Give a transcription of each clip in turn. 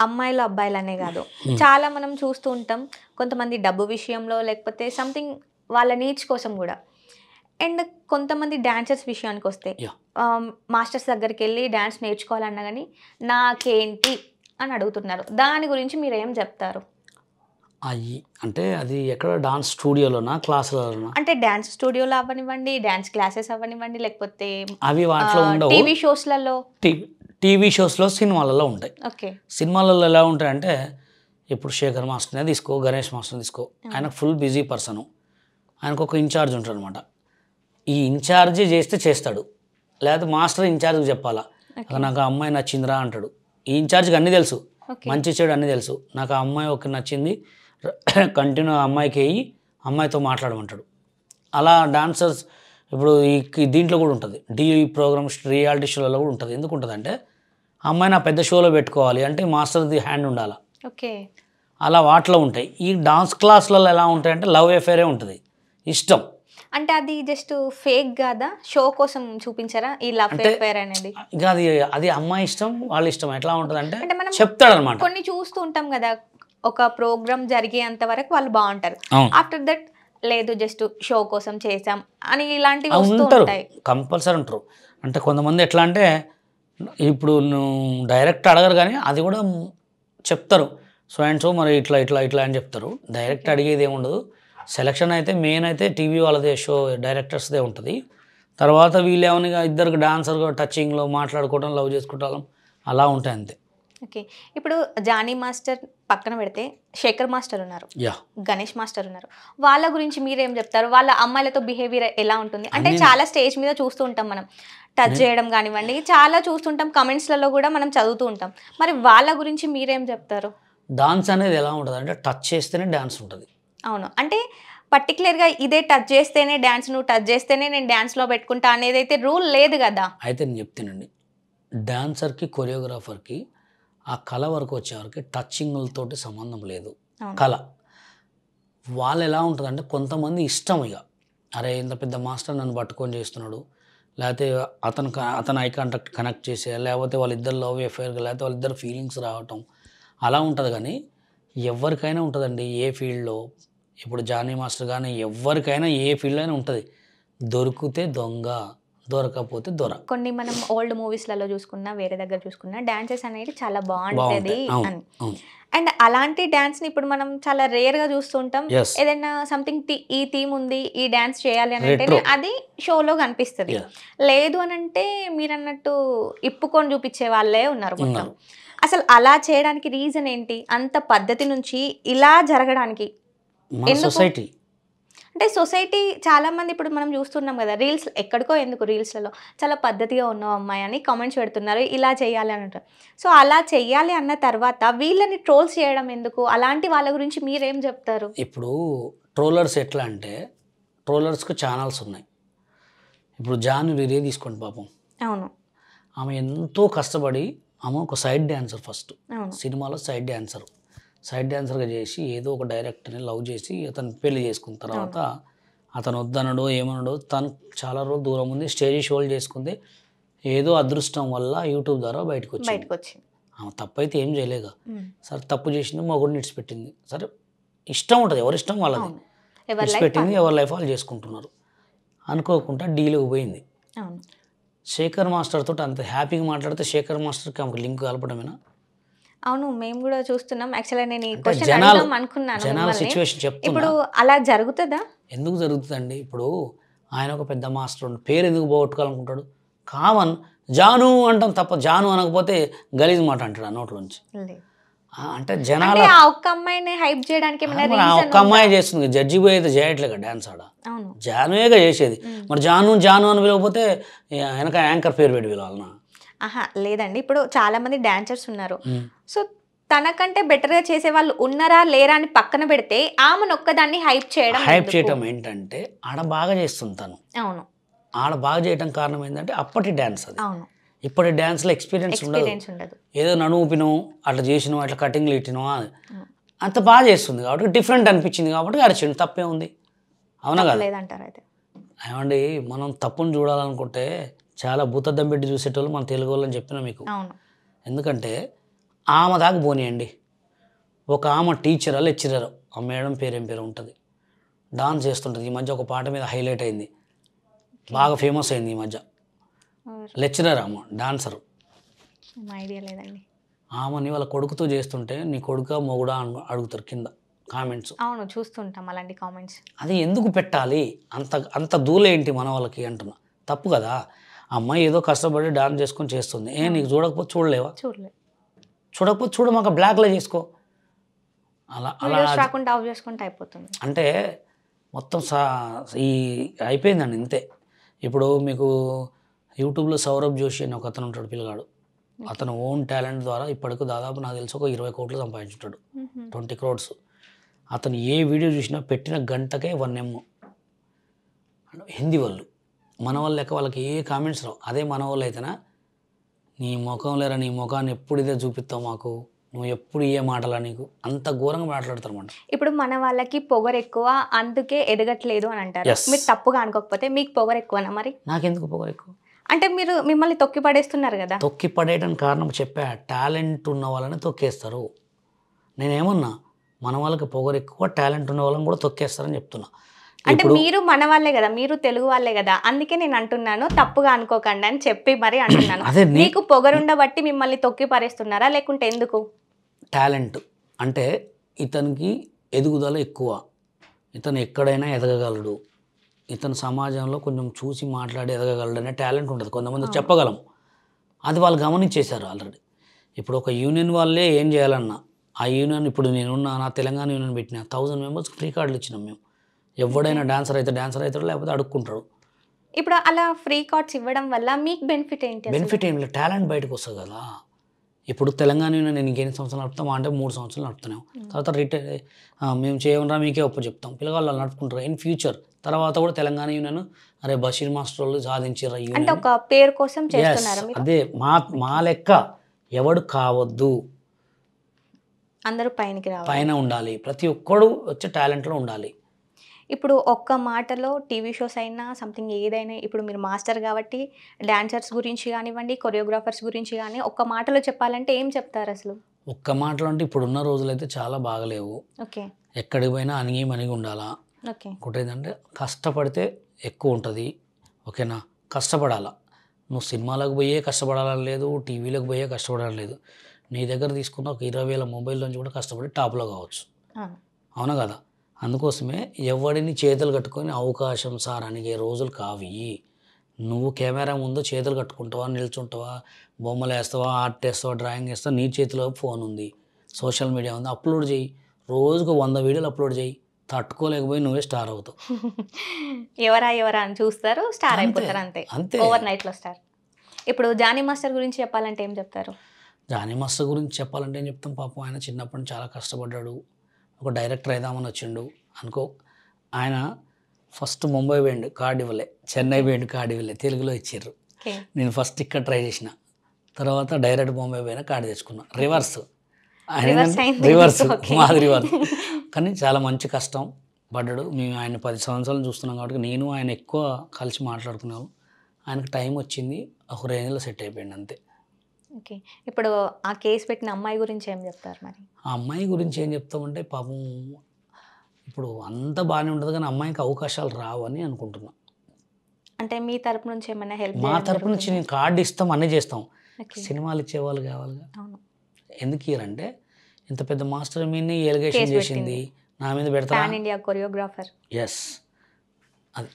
అమ్మాయిలు అబ్బాయిలనే కాదు, చాలా మనం చూస్తూ ఉంటాం. కొంతమంది డబ్బు విషయంలో లేకపోతే సంథింగ్ వాళ్ళ నీడ్స్ కోసం కూడా. అండ్ కొంతమంది డాన్సర్స్ విషయానికి వస్తే మాస్టర్స్ దగ్గరికి వెళ్ళి డాన్స్ నేర్చుకోవాలన్నా కానీ నాకేంటి అని అడుగుతున్నారు. దాని గురించి మీరు ఏం చెప్తారు? అయ్యి అంటే అది ఎక్కడ డాన్స్ స్టూడియోలోనా క్లాసులలోనా? అంటే డాన్స్ స్టూడియోలో అవ్వనివ్వండి, డాన్స్ క్లాసెస్ అవ్వనివ్వండి, లేకపోతే అవి వాటిలో ఉండవు. టీవీ షోస్లలో టీవీ షోస్లో సినిమాలలో ఉంటాయి. ఓకే. సినిమాలలో ఎలా ఉంటాయంటే ఇప్పుడు శేఖర్ మాస్టర్నే తీసుకో, గణేష్ మాస్టర్ని తీసుకో, ఆయన ఫుల్ బిజీ పర్సను, ఆయనకు ఒక ఇన్ఛార్జ్ ఉంటాడు అనమాట. ఈ ఇన్ఛార్జి చేస్తే చేస్తాడు, లేదా మాస్టర్ ఇన్ఛార్జ్కి చెప్పాలా నాకు ఆ అమ్మాయి నచ్చిందిరా అంటాడు. ఈ ఇన్ఛార్జ్కి అన్నీ తెలుసు, మంచి చెడు అన్నీ తెలుసు. నాకు ఆ అమ్మాయి ఒక నచ్చింది, కంటిన్యూ అమ్మాయికి వేయి, అమ్మాయితో మాట్లాడమంటాడు. అలా డాన్సర్స్ ఇప్పుడు ఈ దీంట్లో కూడా ఉంటుంది, ప్రోగ్రామ్స్ రియాలిటీ షోలలో కూడా ఉంటుంది. ఎందుకు ఉంటుంది అంటే అమ్మాయి నా పెద్ద షోలో పెట్టుకోవాలి అంటే మాస్టర్ది హ్యాండ్ ఉండాలి. ఓకే. అలా వాటిలో ఉంటాయి. ఈ డాన్స్ క్లాసులలో ఎలా ఉంటాయంటే లవ్ అఫేరే ఉంటుంది, ఇష్టం. అంటే అది జస్ట్ ఫేక్ కాదా, షో కోసం చూపించారా ఈ లవ్ అఫేర్ అనేది? ఇక అది అమ్మాయి ఇష్టం, వాళ్ళ ఇష్టం. ఎట్లా ఉంటుంది అంటే చెప్తాడు అనమాట. కొన్ని చూస్తూ ఉంటాం కదా, ఒక ప్రోగ్రామ్ జరిగేంత వరకు వాళ్ళు బాగుంటారు, ఆఫ్టర్ దట్ లేదు జస్ట్ షో కోసం చేసాం అని ఇలాంటివి ఉంటారు, కంపల్సరీ ఉంటారు. అంటే కొంతమంది ఎట్లా అంటే ఇప్పుడు నువ్వు డైరెక్ట్ అడగరు కానీ అది కూడా చెప్తారు, సో అండ్ సో మరి ఇట్లా ఇట్లా ఇట్లా అని చెప్తారు. డైరెక్ట్ అడిగేది ఏముండదు. సెలక్షన్ అయితే మెయిన్ అయితే టీవీ వాళ్ళదే, షో డైరెక్టర్స్దే ఉంటుంది. తర్వాత వీళ్ళు ఏమన్నా ఇద్దరికి డాన్సర్గా టచింగ్లో మాట్లాడుకోవడం, లవ్ చేసుకోవడం అలా ఉంటాయి అంతే. ఓకే. ఇప్పుడు జానీ మాస్టర్ పక్కన పెడితే శేఖర్ మాస్టర్ ఉన్నారు, గణేష్ మాస్టర్ ఉన్నారు. వాళ్ళ గురించి మీరేం చెప్తారు? వాళ్ళ అమ్మాయిలతో బిహేవియర్ ఎలా ఉంటుంది? అంటే చాలా స్టేజ్ మీద చూస్తూ ఉంటాం మనం, టచ్ చేయడం కానివ్వండి, చాలా చూస్తుంటాం, కమెంట్స్లలో కూడా మనం చదువుతూ ఉంటాం. మరి వాళ్ళ గురించి మీరేం చెప్తారు? డాన్స్ అనేది ఎలా ఉంటుంది అంటే టచ్ చేస్తేనే డాన్స్ ఉంటుంది. అవును, అంటే పర్టికులర్గా ఇదే టచ్ చేస్తేనే డాన్స్, నువ్వు టచ్ చేస్తేనే నేను డాన్స్లో పెట్టుకుంటా అనేది అయితే రూల్ లేదు కదా. అయితే నేను చెప్తానండి, డాన్సర్కి కొరియోగ్రాఫర్కి ఆ కళ వరకు వచ్చేవారికి టచ్చింగ్లతోటి సంబంధం లేదు. కళ వాళ్ళు ఎలా ఉంటుందంటే కొంతమంది ఇష్టం, ఇక అరే ఇంత పెద్ద మాస్టర్ నన్ను పట్టుకొని చేస్తున్నాడు, లేకపోతే అతను ఐ కాంటాక్ట్ కనెక్ట్ చేసే, లేకపోతే వాళ్ళిద్దరు లవ్ అఫేర్, లేకపోతే వాళ్ళిద్దరు ఫీలింగ్స్ రావటం అలా ఉంటుంది. కానీ ఎవరికైనా ఉంటుందండి ఏ ఫీల్డ్లో. ఇప్పుడు జానీ మాస్టర్ కానీ ఎవరికైనా ఏ ఫీల్డ్ అయినా ఉంటుంది, దొరికితే దొంగ, దొరకపోతే దొర. కొన్ని మనం ఓల్డ్ మూవీస్లలో చూసుకున్నా, వేరే దగ్గర చూసుకున్నా డాన్సెస్ అనేది చాలా బాగుంటుంది అని. అండ్ అలాంటి డాన్స్ని ఇప్పుడు మనం చాలా రేర్గా చూస్తుంటాం. ఏదైనా సంథింగ్ ఈ థీమ్ ఉంది, ఈ డాన్స్ చేయాలి అని అంటే అది షోలో కనిపిస్తుంది. లేదు అని అంటే మీరు అన్నట్టు ఇప్పుకొని చూపించే వాళ్ళే ఉన్నారు మొత్తం. అసలు అలా చేయడానికి రీజన్ ఏంటి? అంత పద్ధతి నుంచి ఇలా జరగడానికి సొసైటీ అంటే సొసైటీ చాలా మంది ఇప్పుడు మనం చూస్తున్నాం కదా, రీల్స్ ఎక్కడికో ఎందుకు రీల్స్లలో చాలా పద్ధతిగా ఉన్నావు అమ్మాయి అని కామెంట్స్ పెడుతున్నారు, ఇలా చేయాలి అని అంటారు. సో అలా చెయ్యాలి అన్న తర్వాత వీళ్ళని ట్రోల్స్ చేయడం ఎందుకు? అలాంటి వాళ్ళ గురించి మీరేం చెప్తారు? ఇప్పుడు ట్రోలర్స్ ఎట్లా అంటే ట్రోలర్స్కి ఛానల్స్ ఉన్నాయి. ఇప్పుడు జాను రీరే తీసుకోండి పాపం. అవును, ఆమె ఎంతో కష్టపడి ఆమె ఒక సైడ్ డ్యాన్సర్, ఫస్ట్ సినిమాలో సైడ్ డ్యాన్సర్గా చేసి ఏదో ఒక డైరెక్టర్ని లవ్ చేసి అతను పెళ్లి చేసుకున్న తర్వాత అతను వద్దనడో ఏమనడో తను చాలా రోజులు దూరం ఉంది, స్టేజ్ షోలు చేసుకుంది. ఏదో అదృష్టం వల్ల యూట్యూబ్ ద్వారా బయటకు వచ్చింది. ఆమె తప్పు అయితే ఏం చేయలేగా. సరే తప్పు చేసింది, మొగుడిని ఇడిచిపెట్టింది. సరే ఇష్టం ఉంటుంది, ఎవరి ఇష్టం వాళ్ళది, ఇడిచిపెట్టింది, ఎవరి లైఫ్ వాళ్ళు చేసుకుంటున్నారు. అనుకోకుండా డీల్కి పోయింది. శేఖర్ మాస్టర్ తోటి అంత హ్యాపీగా మాట్లాడితే శేఖర్ మాస్టర్కి ఆమెకు లింక్ కలపడమేనా? అవును, మేము కూడా చూస్తున్నాం. యాక్చువల్గా నేను ఈ క్వశ్చన్ అడుగుదాం అనుకున్నాను. జనాల సిచ్యువేషన్ చెప్తున్నా. ఇప్పుడు అలా జరుగుతుందా? ఎందుకు జరుగుతుందండి? ఇప్పుడు ఆయన ఒక పెద్ద మాస్టర్, పేరు ఎందుకు పోగొట్టుకోవాలనుకుంటాడు? కామన్ జాను అంటాం తప్ప జాను అనకపోతే గలీజ్ మాట అంటాడు ఆ నోట్లోంచి. అంటే జనాలు ఆ ఒక్క అమ్మాయిని హైప్ చేయడానికి ఆ ఒక్క అమ్మాయి చేస్తుంది, జడ్జి పోయి అయితే చేయట్లేక డాన్స్ ఆడ, జానువేగా చేసేది. మరి జాను అని పిలవకపోతే వెనక యాంకర్ పేరు పెట్టి పిలవాలన్నా? ఆహా లేదండి, ఇప్పుడు చాలా మంది డాన్సర్స్ ఉన్నారు. సో తనకంటే బెటర్గా చేసే వాళ్ళు ఉన్నారా లేరా అని పక్కన పెడితే ఆమెను ఒక్కదాన్ని హైప్ చేయడం ఏంటంటే ఆడ బాగా చేస్తుంది తను. అవును, ఆడ బాగా చేయడం కారణం ఏంటంటే అప్పటి డ్యాన్స్ అది. అవును, ఇప్పటి డ్యాన్స్లో ఎక్స్పీరియన్స్ ఉండదు. ఏదో నడువుపినో అట్లా చేసినో అట్లా కటింగ్లు ఇట్టినో అంత బాగా చేస్తుంది కాబట్టి డిఫరెంట్ అనిపించింది కాబట్టి అరిచిండు, తప్పే ఉంది. అవునా కదా? ఏమండి మనం తప్పును చూడాలనుకుంటే చాలా భూతద్దం పెట్టి చూసేటోళ్ళు మన తెలుగు వాళ్ళని చెప్పినా మీకు. ఎందుకంటే ఆమె దాకా పోనీయండి. ఒక ఆమె టీచరా లెక్చరర్, ఆ మేడం పేరేం పేరు ఉంటుంది, డాన్స్ చేస్తుంటుంది. ఈ మధ్య ఒక పాట మీద హైలైట్ అయింది, బాగా ఫేమస్ అయింది ఈ మధ్య. లెక్చరర్ ఆమె, డాన్సర్. ఐడియా లేదండి. ఆమెని వాళ్ళ కొడుకుతో చేస్తుంటే నీ కొడుక మొగుడా అని అడుగుతారు కింద కామెంట్స్. అవును, చూస్తుంటాం అలాంటి కామెంట్స్. అది ఎందుకు పెట్టాలి అంత అంత దూలేంటి మన వాళ్ళకి అంటున్నా. తప్పు కదా. అమ్మాయి ఏదో కష్టపడి డాన్స్ చేసుకొని చేస్తుంది. నీకు చూడకపోతే చూడలేవా? చూడకపోతే చూడమాక బ్లాక్లో చేసుకో. అలా అలా రాకుండా ఆఫ్ చేసుకుంటే అయిపోతుంది. అంటే మొత్తం ఈ అయిపోయిందండి ఇంతే. ఇప్పుడు మీకు యూట్యూబ్లో సౌరభ్ జోషి అని ఒక అతను ఉంటాడు, పిల్లగాడు. అతను ఓన్ టాలెంట్ ద్వారా ఇప్పటికి దాదాపు నాకు తెలిసి ఒక 20 కోట్లు సంపాదించుంటాడు, 20 crores. అతను ఏ వీడియో చూసినా పెట్టిన గంటకే 1M. హిందీ వాళ్ళు, మన వాళ్ళు లెక్క వాళ్ళకి ఏ కామెంట్స్ రావు. అదే మన వాళ్ళు అయితేనా, నీ ముఖం లేరా, నీ ముఖాన్ని ఎప్పుడు ఇదే చూపిస్తావు మాకు, నువ్వు ఎప్పుడు ఏ మాటలా, నీకు అంత ఘోరంగా మాట్లాడతారు అన్నమాట. ఇప్పుడు మన వాళ్ళకి పొగరు ఎక్కువ, అందుకే ఎదగట్లేదు అని అంటారు. మీరు తప్పుగా అనుకోకపోతే మీకు పొగరు ఎక్కువనా మరి? నాకెందుకు పొగరు ఎక్కువ? అంటే మీరు మిమ్మల్ని తొక్కి పడేస్తున్నారు కదా. తొక్కి పడేయడానికి కారణం చెప్పా, టాలెంట్ ఉన్న వాళ్ళని తొక్కేస్తారు. నేనేమన్నా మన వాళ్ళకి పొగరు ఎక్కువ, టాలెంట్ ఉన్న వాళ్ళని కూడా తొక్కేస్తారని చెప్తున్నా. అంటే మీరు మన వాళ్ళే కదా, మీరు తెలుగు వాళ్ళే కదా, అందుకే నేను అంటున్నాను తప్పుగా అనుకోకండి అని చెప్పి మరి అంటున్నాను. మీకు పొగరుండబట్టి మిమ్మల్ని తొక్కి పడేస్తున్నారా లేకుంటే ఎందుకు? టాలెంట్ అంటే ఇతనికి ఎదుగుదల ఎక్కువ, ఇతను ఎక్కడైనా ఎదగగలడు, ఇతను సమాజంలో కొంచెం చూసి మాట్లాడి ఎదగగలడు అనే టాలెంట్ ఉంటుంది. కొంతమంది చెప్పగలం, అది వాళ్ళు గమనించేశారు ఆల్రెడీ. ఇప్పుడు ఒక యూనియన్ వాళ్ళే ఏం చేయాలన్నా, ఆ యూనియన్ ఇప్పుడు నేనున్నా, నా తెలంగాణ యూనియన్ పెట్టిన 1000 members ఫ్రీ కార్డులు ఇచ్చినాం మేము. ఎవడైనా డాన్సర్ అవుతాడు, లేకపోతే అడుక్కుంటాడు. ఇప్పుడు అలా ఫ్రీ కార్డ్స్ ఇవ్వడం వల్ల మీకు బెనిఫిట్ ఏంటి? బెనిఫిట్ ఏం లేదు, టాలెంట్ బయటకు వస్తుంది కదా. ఇప్పుడు తెలంగాణ యూనియన్ నేను ఇంకెన్ని సంవత్సరాలు నడుపుతామా అంటే 3 సంవత్సరాలు నడుపుతున్నాం. తర్వాత రిటైర్ మేము చేయమరా మీకే ఒప్పు చెప్తాం, పిల్లగాళ్ళు నడుపుకుంటారు. ఇన్ ఫ్యూచర్ తర్వాత కూడా తెలంగాణ యూనియన్ అరే బషీర్ మాస్టర్ వాళ్ళు సాధించారు అంటే ఒక పేరు కోసం చేస్తున్నారు. అదే మా లెక్క ఎవడు కావద్దు, అందరూ పైన ఉండాలి, ప్రతి ఒక్కడు వచ్చే టాలెంట్లో ఉండాలి. ఇప్పుడు ఒక్క మాటలో టీవీ షోస్ అయినా సంథింగ్ ఏదైనా, ఇప్పుడు మీరు మాస్టర్ కాబట్టి డాన్సర్స్ గురించి కానివ్వండి, కొరియోగ్రాఫర్స్ గురించి కానీ ఒక్క మాటలో చెప్పాలంటే ఏం చెప్తారు అసలు? ఒక్క మాటలో అంటే ఇప్పుడున్న రోజులైతే చాలా బాగలేవు. ఓకే, ఎక్కడికి పోయినా అణిగి ఉండాలా. ఓకే, ఇంకోటి ఏంటంటే కష్టపడితే ఎక్కువ ఉంటుంది. ఓకేనా, కష్టపడాలా. నువ్వు సినిమాలకు పోయే కష్టపడాలని లేదు, టీవీలకు పోయే కష్టపడాలని లేదు. నీ దగ్గర తీసుకున్న ఒక 20,000 మొబైల్ నుంచి కూడా కష్టపడి టాప్లో కావచ్చు. అవునా కదా. అందుకోసమే ఎవడిని చేతులు కట్టుకొని అవకాశం సార్ అనిగే రోజులు కావి. నువ్వు కెమెరా ముందు చేతులు కట్టుకుంటావా, నిల్చుంటావా, బొమ్మలు వేస్తావా, ఆర్ట్ వేస్తావా, డ్రాయింగ్ వేస్తావా, నీ చేతిలో ఫోన్ ఉంది, సోషల్ మీడియా ఉంది, అప్లోడ్ చేయి. రోజుకు 100 వీడియోలు అప్లోడ్ చేయి. తట్టుకోలేకపోయి నువ్వే స్టార్ అవుతావు. ఎవరా అని చూస్తారు, స్టార్ అయిపోతారు. అంతే, ఓవర్ నైట్లో స్టార్. ఇప్పుడు జానీ మాస్టర్ గురించి చెప్పాలంటే ఏం చెప్తారు? జానీ మాస్టర్ గురించి చెప్పాలంటే ఏం చెప్తాం. పాపం ఆయన చిన్నప్పటి నుంచి చాలా కష్టపడ్డాడు. ఒక డైరెక్టర్ అయిదామని వచ్చిండు అనుకో. ఆయన ఫస్ట్ ముంబై పోయిండు, కార్డు ఇవ్వలే. చెన్నై పోయిండు, కార్డు ఇవ్వలే, తెలుగులో ఇచ్చారు. నేను ఫస్ట్ ఇక్కడ ట్రై చేసిన, తర్వాత డైరెక్ట్ ముంబై పోయినా కార్డు తెచ్చుకున్నా. రివర్స్ మాది రివర్స్. కానీ చాలా మంచి కష్టం పడ్డాడు. మేము ఆయన 10 సంవత్సరాలు చూస్తున్నాం కాబట్టి నేను ఆయన ఎక్కువ కలిసి మాట్లాడుకున్నాము. ఆయనకు టైం వచ్చింది, ఒక రేంజ్లో సెట్ అయిపోయింది అంతే. ఓకే, ఇప్పుడు ఆ కేసు పెట్టిన అమ్మాయి గురించి ఏం చెప్తారు మరి? ఆ అమ్మాయి గురించి ఏం చెప్తామంటే పాపం ఇప్పుడు అంతా బాగానే ఉంటుంది, కానీ అమ్మాయికి అవకాశాలు రావు అని అనుకుంటున్నా. అంటే మీ తరపు నుంచి ఏమైనా హెల్ప్? మా తరపు నుంచి నేను కార్డు ఇస్తాం, అన్నీ చేస్తాం. సినిమాలు ఇచ్చేవాళ్ళు కావాలిగా. ఎందుకు ఇయ్యారంటే ఇంత పెద్ద మాస్టర్ మీదనే ఎలిగేషన్ చేసింది, నా మీద పెడతా. Pan India choreographer. ఎస్, అది.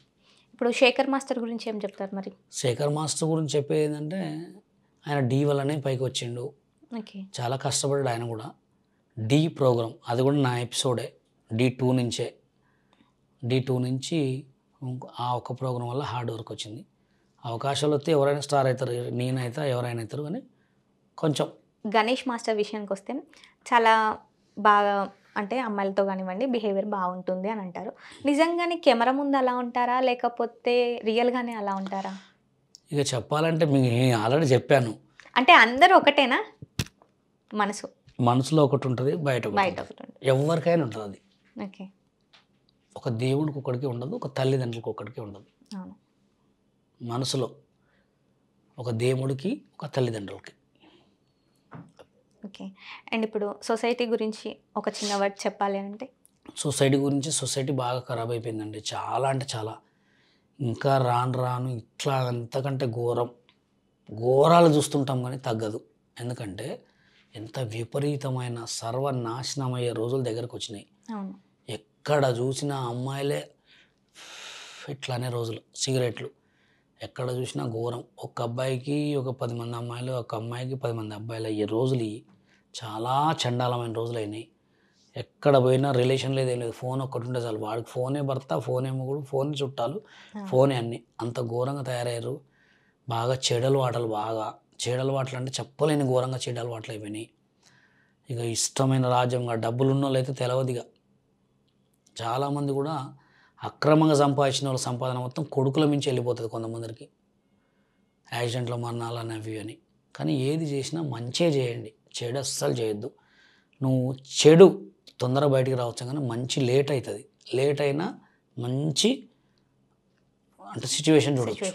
ఇప్పుడు శేఖర్ మాస్టర్ గురించి ఏం చెప్తారు మరి? శేఖర్ మాస్టర్ గురించి చెప్పేది ఏంటంటే ఆయన డి వల్లనే పైకి వచ్చిండు. చాలా కష్టపడ్డాడు ఆయన కూడా. డి ప్రోగ్రామ్ అది కూడా నా ఎపిసోడే, D2 నుంచే. D2 నుంచి ఆ ఒక్క ప్రోగ్రాం వల్ల హార్డ్ వర్క్ వచ్చింది. అవకాశాలు వస్తే ఎవరైనా స్టార్ అవుతారు, నేనైతే ఎవరైనా అవుతారు. కానీ కొంచెం గణేష్ మాస్టర్ విషయానికి వస్తే చాలా బాగా, అంటే అమ్మాయిలతో కానివ్వండి బిహేవియర్ బాగుంటుంది అని అంటారు. నిజంగానే కెమెరా ముందు అలా ఉంటారా లేకపోతే రియల్గానే అలా ఉంటారా? ఇక చెప్పాలంటే మీకు ఆల్రెడీ చెప్పాను. అంటే అందరూ ఒకటేనా? మనసులో ఒకటి ఉంటుంది, బయట ఒకటి ఉంటుంది. ఎవరికైనా ఉంటుంది అది. ఓకే, ఒక దేవుడికి ఒకటికి ఉండదు, ఒక తల్లిదండ్రులకు ఒకటికి ఉండదు. మనసులో ఒక దేవుడికి, ఒక తల్లిదండ్రులకి. ఓకే. అండ్ ఇప్పుడు సొసైటీ గురించి ఒక చిన్న వర్డ్ చెప్పాలి అంటే? సొసైటీ గురించి సొసైటీ బాగా ఖరాబ్ అయిపోయిందండి. చాలా అంటే చాలా. ఇంకా రాను రాను ఇట్లా అంతకంటే ఘోరాలు చూస్తుంటాం కానీ తగ్గదు. ఎందుకంటే ఎంత విపరీతమైన సర్వనాశనమయ్యే రోజులు దగ్గరకు వచ్చినాయి. అవును. ఎక్కడ చూసినా అమ్మాయిలే ఇట్లానే రోజులు. సిగరెట్లు ఎక్కడ చూసినా ఘోరం. ఒక అబ్బాయికి ఒక 10 మంది అమ్మాయిలు, ఒక అమ్మాయికి 10 మంది అబ్బాయిలు అయ్యే రోజులు ఇవి. చాలా చండాలమైన రోజులు అయినాయి. ఎక్కడ పోయినా రిలేషన్ లేదు, ఏం లేదు. ఫోన్ ఒక్కటి ఉంటే చాలు. వాడికి ఫోనే భర్త, ఫోనే మొగుడు, ఫోన్ చుట్టాలు, ఫోనే అన్నీ. అంత ఘోరంగా తయారయ్యారు. బాగా చెడు అలవాట్లు అంటే చెప్పలేని ఘోరంగా చెడు అలవాట్లు అయిపోయినాయి. ఇక ఇష్టమైన రాజ్యంగా డబ్బులున్నోళ్ళు అయితే తెలియదుగా. చాలామంది కూడా అక్రమంగా సంపాదించిన వాళ్ళ సంపాదన మొత్తం కొడుకుల మించి వెళ్ళిపోతుంది కొంతమందికి. యాక్సిడెంట్లో మరణాలు అనేవి అని. కానీ ఏది చేసినా మంచే చేయండి, చెడు అస్సలు చేయొద్దు. నువ్వు చెడు తొందరగా బయటికి రావచ్చు కానీ మంచి లేట్ అవుతుంది. లేట్ అయినా మంచి అంటే సిచ్యువేషన్ చూడవచ్చు.